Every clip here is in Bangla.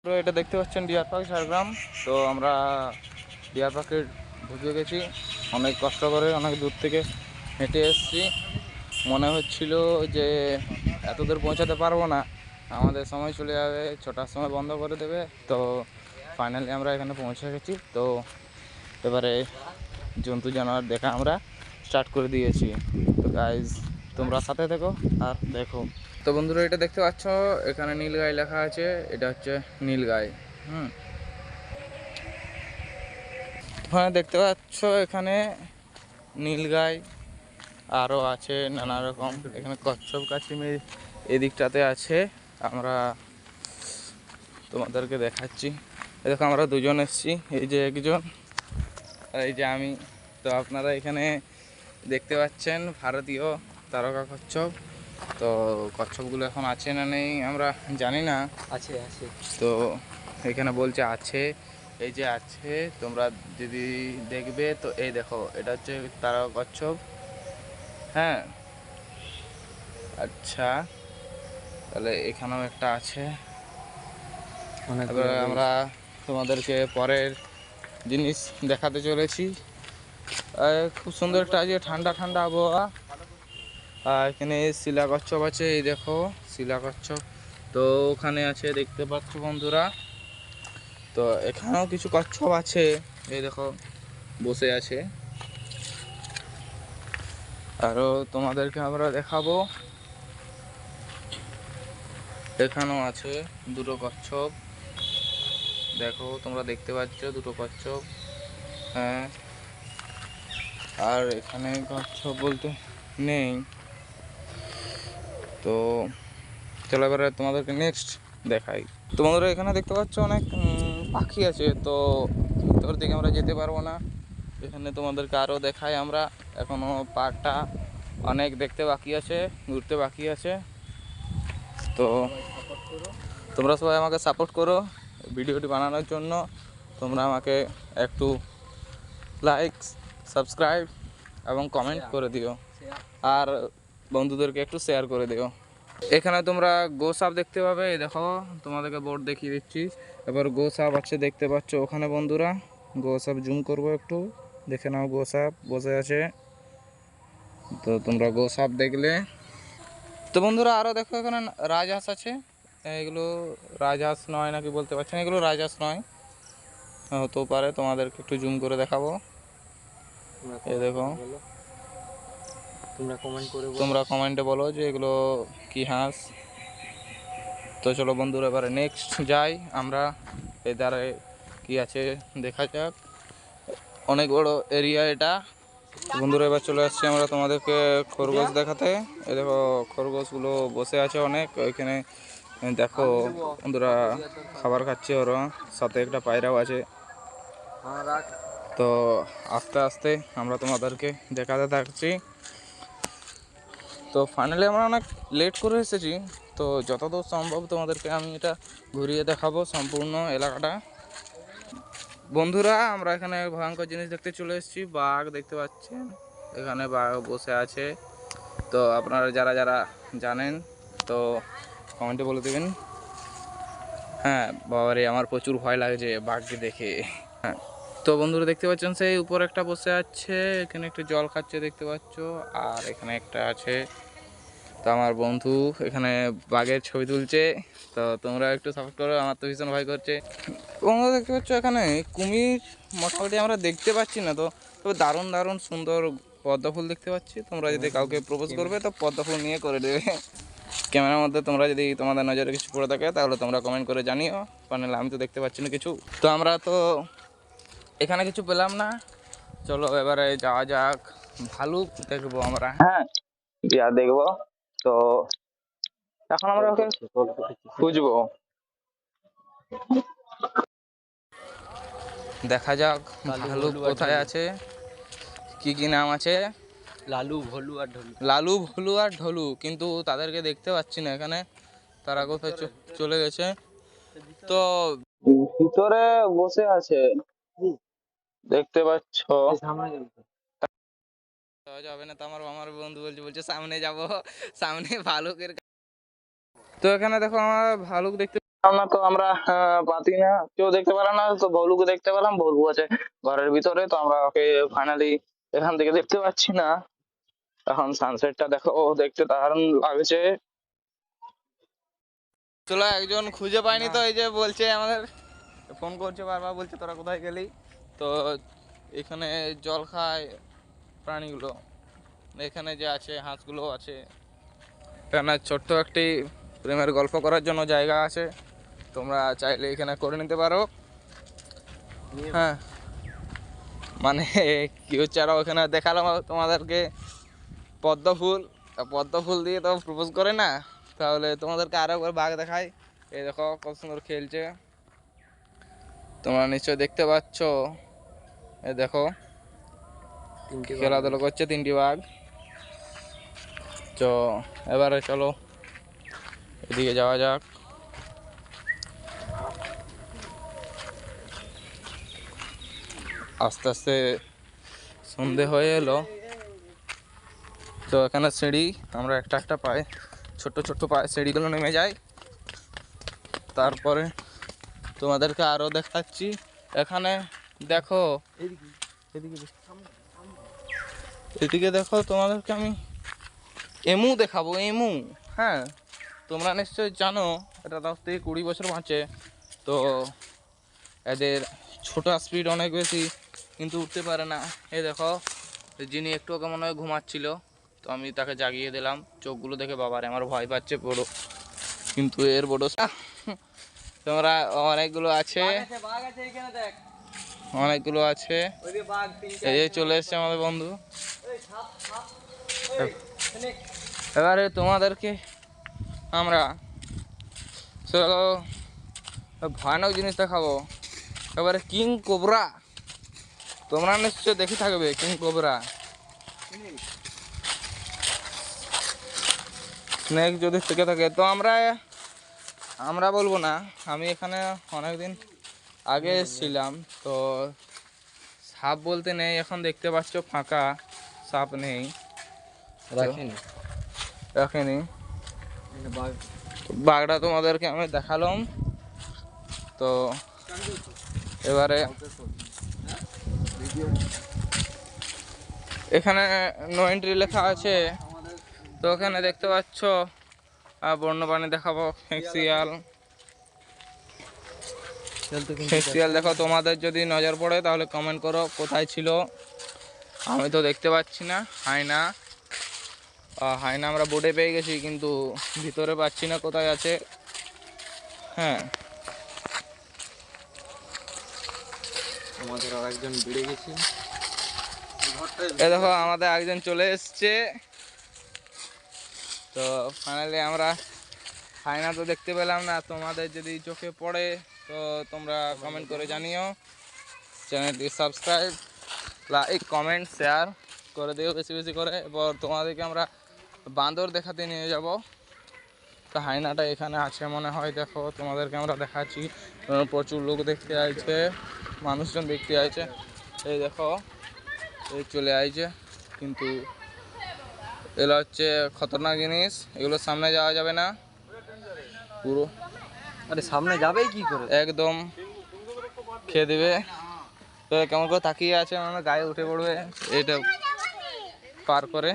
তো এটা দেখতে পাচ্ছেন ডিয়ার পার্ক ঝাড়গ্রাম। তো আমরা ডিয়ার পার্কে ঢুকে গেছি অনেক কষ্ট করে, অনেক দূর থেকে হেঁটে এসেছি। মনে হচ্ছিল যে এত দূর পৌঁছাতে পারবো না, আমাদের সময় চলে যাবে, 6টার সময় বন্ধ করে দেবে। তো ফাইনালি আমরা এখানে পৌঁছে গেছি। তো এবারে জন্তু জানোয়ার দেখা আমরা স্টার্ট করে দিয়েছি। তো গাইজ তোমরা সাথে দেখো আর দেখো। তো বন্ধুরা এটা দেখতে পাচ্ছ, এখানে নীলগাই লেখা আছে, এটা হচ্ছে নীলগাই। তোমরা দেখতে পাচ্ছ এখানে নীলগাই আরও আছে নানা রকম। এখানে কচ্ছপ কাছিমের এদিকটাতে আছে, আমরা তোমাদেরকে দেখাচ্ছি। দেখো আমরা দুজন এসেছি, এই যে একজন আর এই যে আমি। তো আপনারা এখানে দেখতে পাচ্ছেন ভারতীয় তারকা কচ্ছপ। তো কচ্ছপগুলো এখন আছে না নেই আমরা জানি না, আছে আছে। তো এখানে বলছে আছে, এই যে আছে। তোমরা যদি দেখবে তো এই দেখো, এটা হচ্ছে তারকা কচ্ছপ। হ্যাঁ, আচ্ছা, তাহলে এখানেও একটা আছে। এবার আমরা তোমাদেরকে পরের জিনিস দেখাতে চলেছি। খুব সুন্দর একটা আজকে ঠান্ডা ঠান্ডা আবহাওয়া। এখানে শিলা কচ্ছপ আছে, এই দেখো শিলা কচ্ছপ। তো ওখানে আছে দেখতে পাচ্ছ বন্ধুরা। তো এখানেও কিছু কচ্ছপ আছে, এই দেখো বসে আছে। আরও তোমাদেরকে আমরা দেখাবো, এখানেও আছে দুটো কচ্ছপ। দেখো তোমরা দেখতে পাচ্ছ দুটো কচ্ছপ। হ্যাঁ, আর এখানে কচ্ছপ বলতে নেই। তো চলো এবারে তোমাদেরকে নেক্সট দেখাই। তোমাদের এখানে দেখতে পাচ্ছ অনেক পাখি আছে। তো ভিতর দিকে আমরা যেতে পারবো না, এখানে তোমাদেরকে আরও দেখাই আমরা। এখনও পার্কটা অনেক দেখতে বাকি আছে, ঘুরতে বাকি আছে। তো তোমরা সবাই আমাকে সাপোর্ট করো ভিডিওটি বানানোর জন্য। তোমরা আমাকে একটু লাইক, সাবস্ক্রাইব এবং কমেন্ট করে দিও, আর বন্ধুদেরকে একটু শেয়ার করে দিও। এখানে তোমরা গোসাপ দেখতে পাবে, এই দেখো তোমাদেরকে বোর্ড দেখিয়ে দিচ্ছি। এবার গোসাপ আছে দেখতে পাচ্ছ ওখানে বন্ধুরা। গোসাপ জুম করবো একটু, দেখে নাও গোসাপ বসে আছে। তো তোমরা গোসাপ দেখলে। তো বন্ধুরা আরও দেখো এখানে রাজহাঁস আছে। এগুলো রাজহাঁস নয় নাকি বলতে পারছি না, এগুলো রাজহাঁস নয়, হতেও পারে। তোমাদেরকে একটু জুম করে দেখাবো, এই দেখো। তোমরা কমেন্টে বলো যে এগুলো কি হাঁস। তো চলো বন্ধুরা এবারে নেক্সট যাই আমরা, এই ধারে কি আছে দেখা যাক। অনেক বড় এরিয়া এটা। বন্ধুরা এবার চলে আসছি আমরা তোমাদেরকে খরগোশ দেখাতে। এই দেখো খরগোশগুলো বসে আছে অনেক ওইখানে। দেখো বন্ধুরা খাবার খাচ্ছে ওরা, সাথে একটা পায়রাও আছে। তো আস্তে আস্তে আমরা তোমাদেরকে দেখাতে থাকছি। তো ফাইনালি আমরা অনেক লেট করে এসেছি। তো যতদূর সম্ভব তোমাদেরকে আমি এটা ঘুরিয়ে দেখাবো সম্পূর্ণ এলাকাটা। বন্ধুরা আমরা এখানে ভয়ঙ্কর জিনিস দেখতে চলে এসেছি, বাঘ দেখতে পাচ্ছেন এখানে, বাঘ বসে আছে। তো আপনারা যারা যারা জানেন তো কমেন্টে বলে দেবেন। হ্যাঁ বাবারে, আমার প্রচুর ভয় লাগছে বাঘকে দেখে। হ্যাঁ, তো বন্ধুরা দেখতে পাচ্ছেন সেই উপর একটা বসে আছে, এখানে একটু জল খাচ্ছে দেখতে পাচ্ছ, আর এখানে একটা আছে। তো আমার বন্ধু এখানে বাঘের ছবি তুলছে। তো তোমরা একটু সাপোর্ট করো, আমার তো ভীষণ ভয় করছে। বন্ধুরা দেখতে পাচ্ছ এখানে কুমির মোটামুটি আমরা দেখতে পাচ্ছি না, তো তবে দারুণ দারুণ সুন্দর পদ্ম ফুল দেখতে পাচ্ছি। তোমরা যদি কাউকে প্রপোজ করবে তো পদ্ম ফুল নিয়ে করে দেবে ক্যামেরার মধ্যে। তোমরা যদি তোমাদের নজরে কিছু পড়ে থাকে তাহলে তোমরা কমেন্ট করে জানিও, কারণ আমি তো দেখতে পাচ্ছি না কিছু। তো আমরা তো এখানে কিছু পেলাম না, চলো এবারে যাওয়া যাক, ভালুক দেখবো আমরা। হ্যাঁ ইয়া দেখবো। তো এখন আমরা ওকে খুঁজবো, দেখা যাক ভালুক কোথায় আছে, কি কি নাম আছে। লালু, ভলু আর ঢোলু। লালু, ভলু আর ঢোলু, কিন্তু তাদেরকে দেখতে পাচ্ছি না এখানে, তারা কোথায় চলে গেছে। তো ভিতরে বসে আছে দেখতে পাচ্ছ, যাবে না তো। আমার বন্ধু বলছে সামনে যাব, সামনে ভালুকের। তো এখানে দেখো আমরা ভালুক দেখতে আমরা তো আমরা পাতি না, কেউ দেখতে পেলাম না, তো ভলুকে দেখতে পেলাম, ভলু আছে ঘরের ভিতরে, তো আমরা ওকে ফাইনালি এখান থেকে দেখতে পাচ্ছি না। এখন সানসেটটা দেখো, দেখতে দারুণ লাগছে। চলো, একজন খুঁজে পাইনি, তো এই যে বলছে আমাদের, ফোন করছে বারবার, বলছে তোরা কোথায় গেলি। তো এখানে জল খায় প্রাণীগুলো, এখানে যে আছে হাঁসগুলো আছে। এখানে ছোট্ট একটি প্রেমের গল্প করার জন্য জায়গা আছে, তোমরা চাইলে এখানে করে নিতে পারো। হ্যাঁ, মানে কি হচ্ছে, আরো ওখানে দেখালাম তোমাদেরকে পদ্ম ফুল, পদ্ম ফুল দিয়ে তো প্রপোজ করে না, তাহলে তোমাদেরকে আরো একবার বাঘ দেখাই। এই দেখো কত সুন্দর খেলছে, তোমরা নিশ্চয় দেখতে পাচ্ছ। এই দেখো খেলাধুলা করছে তিনটি বাঘ। তো এবারে চলো এদিকে যাওয়া যাক। আস্তে আস্তে সন্ধে হয়ে এলো, তো এখানে সিঁড়ি, আমরা একটা একটা পায়ে, ছোট্ট ছোট্ট পায়ে সিঁড়িগুলো নেমে যাই। তারপরে তোমাদেরকে আরো দেখাচ্ছি। এখানে দেখো, এদিকে দেখো, তোমাদেরকে আমি এমু দেখাবো, এমু। হ্যাঁ, তোমরা নিশ্চয়ই জানো এটা 10 থেকে 20 বছর বাঁচে। তো এদের ছোট স্পিড অনেক বেশি, কিন্তু উঠতে পারে না। এই দেখো, যিনি একটু আগে মনে হয় ঘুমাচ্ছিল, তো আমি তাকে জাগিয়ে দিলাম। চোখগুলো দেখে বাবারে আমার ভয় পাচ্ছে বড়, কিন্তু এর বড় তোমরা অনেকগুলো আছে, অনেকগুলো আছে। এই যে চলে এসছে আমাদের বন্ধু। এবারে তোমাদেরকে আমরা চলো ভয়ানক জিনিস দেখাবো। এবারে কিং কোবরা, তোমরা নিশ্চয় দেখে থাকবে কিং কোবরা, স্নেক যদি থেকে থাকে। তো আমরা বলবো না, আমি এখানে অনেকদিন আগে এসেছিলাম, তো সাপ বলতে নেই, এখন দেখতে পাচ্ছ ফাঁকা, সাপ নেই, রাখেনি। বাঘটা তোমাদেরকে আমি দেখালাম। তো এবারে এখানে নো এন্ট্রি লেখা আছে, তো ওখানে দেখতে পাচ্ছ বন্যপ্রাণী দেখাবো, শিয়াল। শিয়াল দেখো, তোমাদের যদি নজর পড়ে তাহলে কমেন্ট করো কোথায় ছিল, আমি তো দেখতে পাচ্ছি না। হায়না, হায়না আমরা বোর্ডে পেয়ে গেছি, কিন্তু ভিতরে পাচ্ছি না কোথায় আছে। হ্যাঁ, আমাদের আরেকজন বেড়ে গেছে। এ দেখো আমাদের একজন চলে এসছে। তো ফাইনালি আমরা হায়না তো দেখতে পেলাম না, তোমাদের যদি চোখে পড়ে তো তোমরা কমেন্ট করে জানিও। চ্যানেলটি সাবস্ক্রাইব, লাইক, কমেন্ট, শেয়ার করে দিও বেশি বেশি করে। এবার তোমাদেরকে আমরা বান্দর দেখাতে নিয়ে যাব। তো হায়নাটা এখানে আছে মনে হয়, দেখো তোমাদেরকে আমরা দেখাচ্ছি। প্রচুর লোক দেখতে আইছে, মানুষজন দেখতে আইছে। এই দেখো, এই চলে আইছে, কিন্তু এগুলো হচ্ছে খতরনাক জিনিস, এগুলোর সামনে যাওয়া যাবে না পুরো। আরে সামনে যাবেই কি করে? একদম খেয়ে দেবে। তো কেমন করে তাকিয়ে আছে, মানে গায়ে উঠে পড়বে এটা পার করে।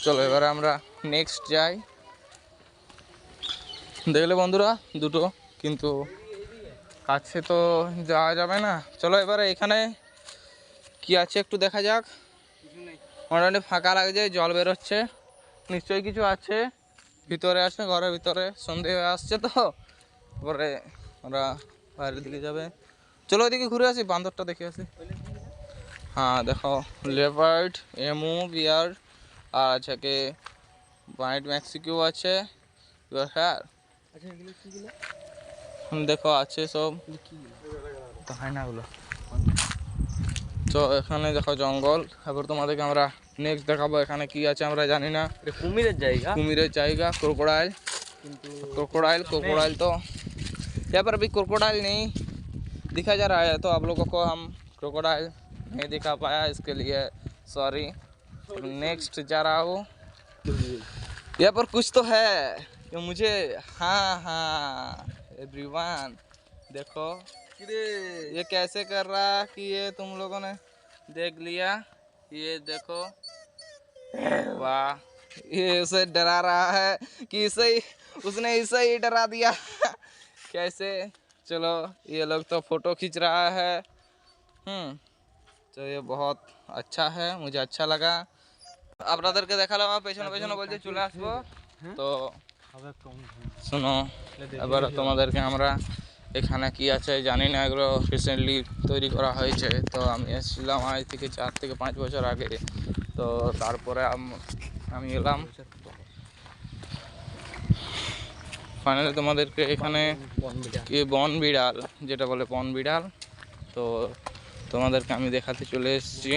চলো এবারে আমরা নেক্সট যাই। দেখলে বন্ধুরা দুটো, কিন্তু কাছে তো যাওয়া যাবে না। চলো এবারে এখানে কি আছে একটু দেখা যাক। মোটামুটি ফাঁকা লাগছে, জল বেরোচ্ছে, নিশ্চয়ই কিছু আছে, ভিতরে আছে, ঘরের ভিতরে। সন্ধে হয়ে আসছে, তো পরে ওরা বাইরের দিকে যাবে। চলো ওইদিকে ঘুরে আসি, বান্দরটা দেখে আসি। হ্যাঁ দেখো, লেপার্ড, এমু, বিয়ার, আর আছে কি হোয়াইট মেক্সিকো আছে। হ্যাঁ দেখো আছে সব, তো হয় না ওগুলো। তো এখানে দেখো জঙ্গল। এবার তোমাদেরকে আমরা নেক্সট দেখাবো এখানে কি আছে আমরা জানি না। কুমিরের জায়গা, कुमीर जाएगा, क्रोकोडाइल, क्रोकोडाइल क्रोकोडाइल तो यहाँ पर अभी क्रोकोडाइल नहीं दिखा जा रहा है, तो आप लोगों को हम क्रोकोडाइल नहीं दिखा पाया, इसके लिए सॉरी। नेक्स्ट जा रहा हूँ, यहाँ पर कुछ तो है, कि मुझे हाँ हाँ एवरीवन देखो ये कैसे कर रहा कि ये तुम लोगों ने देख लिया। ये देखो वाह ये उसे डरा रहा है कि इसे ही उसने इसे ही डरा दिया कैसे। चलो ये लोग तो फोटो खींच रहा है। तो ये बहुत अच्छा है, मुझे अच्छा लगा। আপনাদেরকে দেখালাম পেছনে পেছনে বলছে চলে আসবো তো শোনো এবার তোমাদেরকে আমরা এখানে কি আছে জানি না, এগুলো রিসেন্টলি তৈরি করা হয়েছে। তো আমি এসেছিলাম আজ থেকে 4 থেকে 5 বছর আগে। তো তারপরে আমি এলাম ফাইনালি তোমাদেরকে এখানে কি বন বিড়াল যেটা বলে বন বিড়াল, তো তোমাদেরকে আমি দেখাতে চলে এসেছি।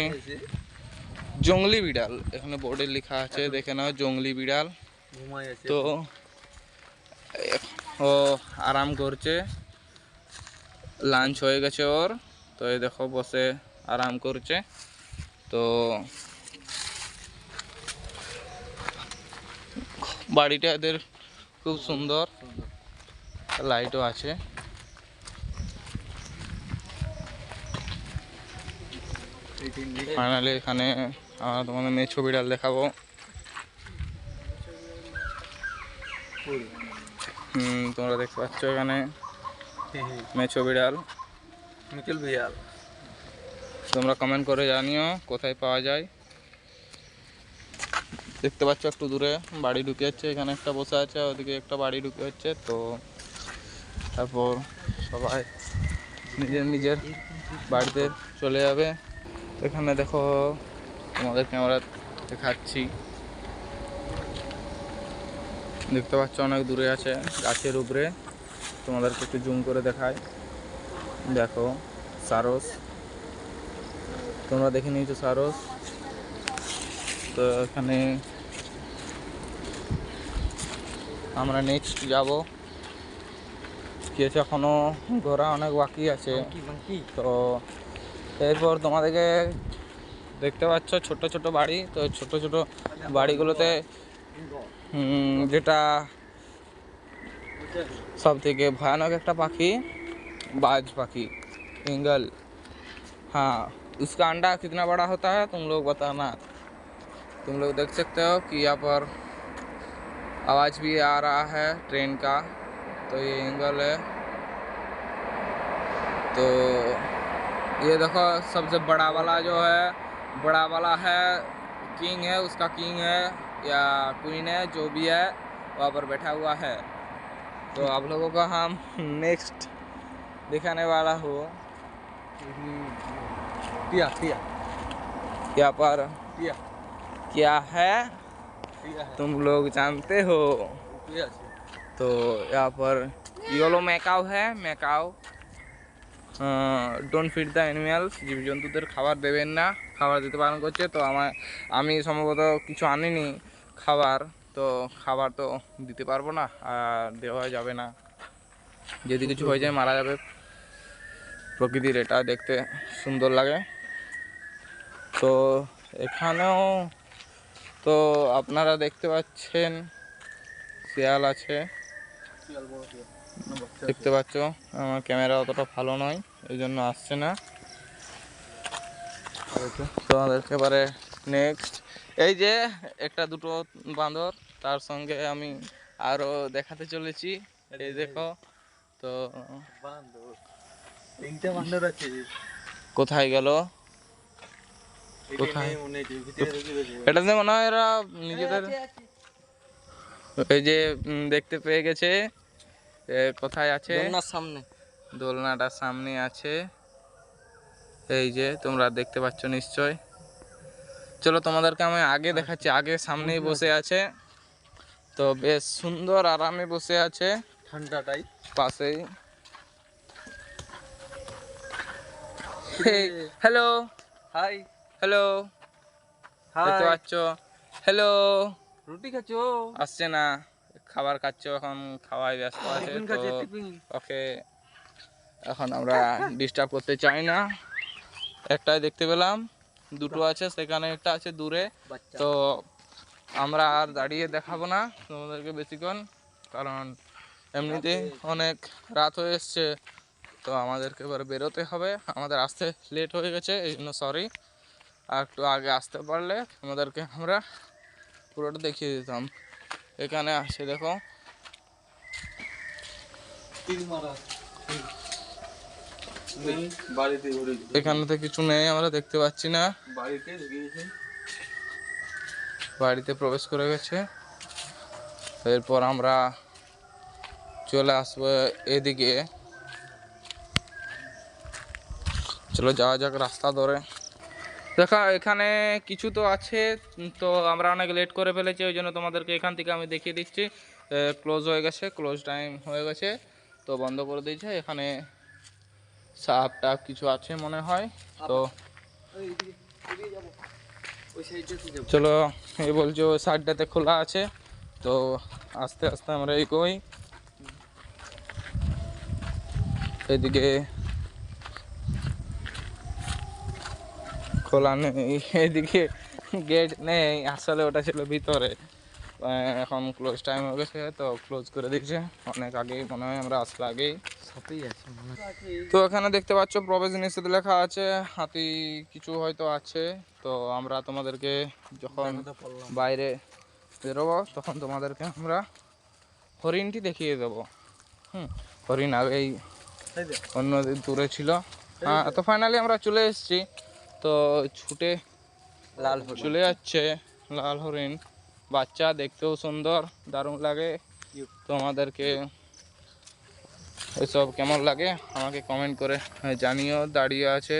জঙ্গলি বিড়াল এখানে বোর্ডে লেখা আছে, দেখে নাও জঙ্গলি বিড়াল। তো ও আরাম করছে, লাঞ্চ হয়ে গেছে ওর। তো এই দেখো বসে আরাম করছে। তো বাড়িটা এদের খুব সুন্দর, লাইটও আছে। ফাইনালি এখানে তোমাদের মেছো বিড়াল দেখাবো। তোমরা দেখতে পাচ্ছ এখানে মেছো বিড়াল। নিখিল ভैया তোমরা কমেন্ট করে জানিও কোথায় পাওয়া যায়। দেখতে পাচ্ছ একটু দূরে বাড়ি ঢুকে যাচ্ছে, এখানে একটা বসে আছে, ওদিকে একটা বাড়ি ঢুকে যাচ্ছে। তো তারপর সবাই নিজের নিজের বাড়িতে চলে যাবে। এখানে দেখো তোমাদের ক্যামেরা দেখাচ্ছি, দেখতে পাচ্ছ অনেক দূরে আছে গাছের উপরে। তোমাদেরকে একটু জুম করে দেখায়, দেখো সারস, তোমরা দেখে নিয়েছো সারস। তো এখানে আমরা নেক্সট যাব, কি আছে এখনো ঘোরা অনেক বাকি আছে। তো এরপর তোমাদেরকে দেখতে পাচ্ছ ছোট ছোট বাড়ি। তো ছোট ছোট বাড়িগুলোতে যেটা सब থেকে भयानक একটা পাখি बाज पाखी इंगल। हाँ उसका अंडा कितना बड़ा होता है तुम लोग बताना। तुम लोग देख सकते हो कि यहाँ पर आवाज़ भी आ रहा है ट्रेन का। तो ये इंगल है। तो ये देखो सबसे बड़ा वाला जो है, बड़ा वाला है किंग है, उसका किंग है या क्वीन है जो भी है वहाँ पर बैठा हुआ है। तो आप लोगों को हम नेक्स्ट दिखाने वाला हूँ। टिया टिया यहाँ पर टिया क्या है टिया है तुम लोग जानते हो। टिया तो यहाँ पर येलो मैकाउ है, मैकाउ ডোন্ট ফিড দ্য অ্যানিম্যালস, জীবজন্তুদের খাবার দেবেন না, খাবার দিতে বারণ করছে। তো আমি সম্ভবত কিছু আনিনি খাবার, তো খাবার তো দিতে পারবো না আর দেওয়া যাবে না, যদি কিছু হয়ে যায় মারা যাবে। প্রকৃতির এটা দেখতে সুন্দর লাগে। তো এখানেও তো আপনারা দেখতে পাচ্ছেন শিয়াল আছে, দেখতে পাচ্ছ। আমার ক্যামেরা অতটা ভালো নয় এই জন্য আসছে না। তো আমাদেরকে এবারে নেক্সট এই যে একটা দুটো বাঁদর, তার সঙ্গে আমি আরো দেখাতে চলেছি। এই দেখো তো তিনটে বান্দর আছে কোথায় গেল, কোথায় এটাতে মনে হয় এরা নিজেদের এই যে দেখতে পেয়ে গেছে কোথায় আছে, দোলনার সামনে, দোলনাটার সামনে আছে। এই যে তোমরা দেখতে পাচ্ছ নিশ্চয়। চলো তোমাদেরকে আমি আগে দেখাচ্ছি, আগে সামনেই বসে আছে। তো বেশ সুন্দর আরামে বসে আছে ঠান্ডাটাই পাশেই। হ্যালো হাই হ্যালো দেখতে পাচ্ছ, হ্যালো রুটি খাচ্ছো? আসছে না, খাবার খাচ্ছ, এখন খাওয়ায় ব্যস্ত আছে। টিফিন তো খাচ্ছে টিফিন। ওকে এখন আমরা ডিস্টার্ব করতে চাই না। একটাই দেখতে পেলাম, দুটো আছে, সেখানে একটা আছে দূরে। তো আমরা আর দাঁড়িয়ে দেখাবো না তোমাদেরকে বেশিক্ষণ, কারণ এমনিতে অনেক রাত হয়ে এসছে, তো আমাদেরকে এবার বেরোতে হবে। আমাদের আসতে লেট হয়ে গেছে, এই জন্য সরি। আর একটু আগে আসতে পারলে আমাদেরকে আমরা পুরোটা দেখিয়ে দিতাম। এখানে আসে দেখো, বাড়িতে ঘুরে এখানে তো কিছু নেই, আমরা দেখতে পাচ্ছি না। বাড়িতে ঢুকিয়েছে। বাড়িতে প্রবেশ করে গেছে। এরপর আমরা চলে আসবো এদিকে। চলো যাওয়া যাক রাস্তা ধরে। দেখা এখানে কিছু তো আছে, তো আমরা অনেক লেট করে ফেলেছি, ওই জন্য তোমাদেরকে এখান থেকে আমি দেখিয়ে দিচ্ছি। ক্লোজ হয়ে গেছে, ক্লোজ টাইম হয়ে গেছে, তো বন্ধ করে দিয়েছে। এখানে সাপ টাপ কিছু আছে মনে হয়। তো চলো, এই বলছো ওই সাইডটাতে খোলা আছে, তো আস্তে আস্তে আমরা এগোই। এদিকে খোলা নেই, এদিকে গেট নেই, আসলে ওটা ছিল ভিতরে। এখন ক্লোজ টাইম হয়ে গেছে, তো ক্লোজ করে দিয়েছে অনেক আগেই, মনে হয় আমরা আসলে আগেই। তো এখানে দেখতে পাচ্ছ প্রবেশ নিষেধ লেখা আছে, হাতি কিছু হয়তো আছে। তো আমরা তোমাদেরকে যখন বাইরে বেরোবো তখন তোমাদেরকে আমরা হরিণটি দেখিয়ে দেবো। হরিণ আগেই অন্য দূরে ছিল। হ্যাঁ, তো ফাইনালি আমরা চলে এসেছি। তো ছুটে লাল চলে যাচ্ছে লাল হরিণ, বাচ্চা, দেখতেও সুন্দর, দারুণ লাগে। তোমাদেরকে এসব কেমন লাগে আমাকে কমেন্ট করে জানিও। দাঁড়িয়ে আছে,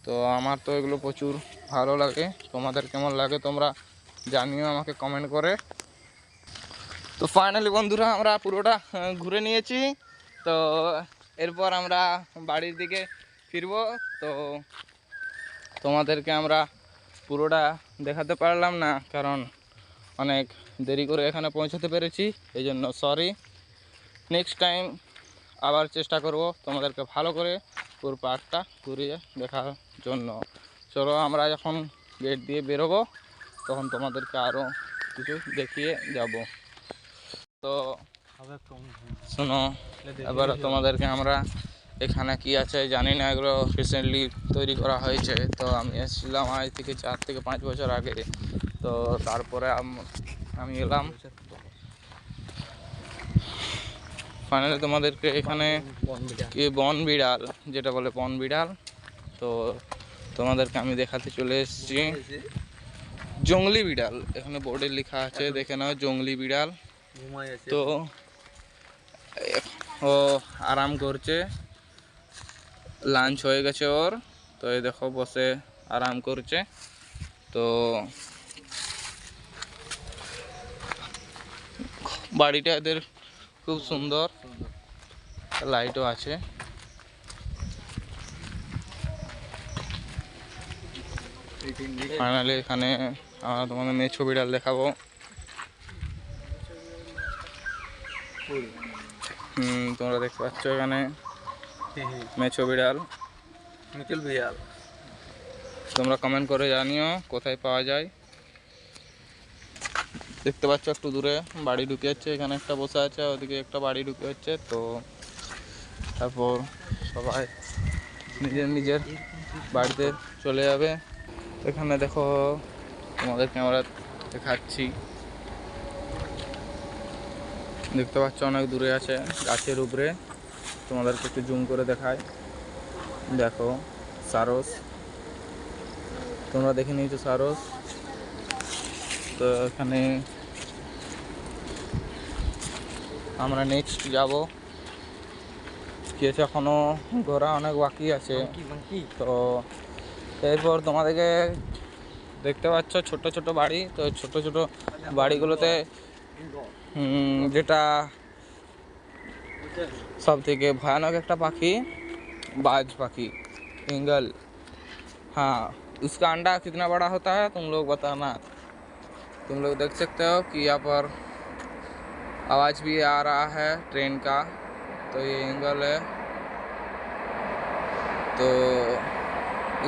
তো আমার তো এগুলো প্রচুর ভালো লাগে। তোমাদের কেমন লাগে তোমরা জানিও আমাকে কমেন্ট করে। তো ফাইনালি বন্ধুরা আমরা পুরোটা ঘুরে নিয়েছি। তো এরপর আমরা বাড়ির দিকে ফিরবো। তো তোমাদেরকে আমরা পুরোটা দেখাতে পারলাম না, কারণ অনেক দেরি করে এখানে পৌঁছাতে পেরেছি, এই জন্য সরি। নেক্সট টাইম আবার চেষ্টা করব তোমাদেরকে ভালো করে পুরো পার্কটা ঘুরিয়ে দেখার জন্য। চলো আমরা যখন গেট দিয়ে বেরোবো তখন তোমাদেরকে আরও কিছু দেখিয়ে যাব। তো শোনো, এবার তোমাদেরকে আমরা এখানে কি আছে জানি না, এগুলো রিসেন্টলি তৈরি করা হয়েছে। তো আমি এসেছিলাম আজ থেকে 4 থেকে 5 বছর আগে। তো তারপরে আমি এলাম। ফাইনালি তোমাদেরকে এখানে কি বন বিড়াল, যেটা বলে বন বিড়াল, তো তোমাদেরকে আমি দেখাতে চলে এসেছি। জঙ্গলি বিড়াল, এখানে বোর্ডে লেখা আছে, দেখে নাও জঙ্গলি বিড়াল। তো ও আরাম করছে, লাঞ্চ হয়ে গেছে ওর, তো এই দেখো বসে আরাম করছে। তো বাড়িটা এদের খুব সুন্দর, লাইটও আছে। ফাইনালি এখানে আমরা তোমাদের মেছো বিড়াল দেখাবো। তোমরা দেখতে পাচ্ছ এখানে মেছো বিড়াল। নিখিল ভैया তোমরা কমেন্ট করে জানিও কোথায় পাওয়া যায়। দেখতে পাচ্ছ একটু দূরে বাড়ি ঢুকে যাচ্ছে, এখানে একটা বসে আছে, ওদিকে একটা বাড়ি ঢুকে যাচ্ছে। তো তারপর সবাই নিজের নিজের বাড়িতে চলে যাবে। এখানে দেখো তোমাদের ক্যামেরা দেখাচ্ছি, দেখতে পাচ্ছ অনেক দূরে আছে গাছের উপরে। তোমাদেরকে একটু জুম করে দেখায়, দেখো সারস, তোমরা দেখে নিয়েছো সারস। তো এখানে আমরা নেক্সট যাব, কি আছে এখনো ঘোরা অনেক বাকি আছে। তো এরপর তোমাদেরকে দেখতে পাচ্ছ ছোট ছোট বাড়ি, তো ছোট ছোট বাড়িগুলোতে যেটা सब থেকে भयानक একটা পাখি, बाज पाखी, इंगल। हाँ, उसका अंडा कितना बड़ा होता है तुम लोग बताना। तुम लोग देख सकते हो कि यहाँ पर आवाज़ भी आ रहा है ट्रेन का, तो ये इंगल है। तो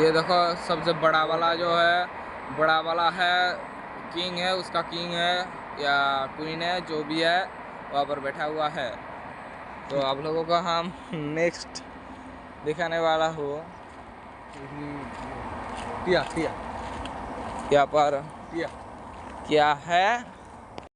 ये देखो सबसे बड़ा वाला जो है, बड़ा वाला है किंग है, उसका किंग है या क्वीन है जो भी है, वहाँ पर बैठा हुआ है। तो आप लोगों को हम नेक्स्ट दिखाने वाला हूँ। टिया टिया यहाँ पर टिया क्या है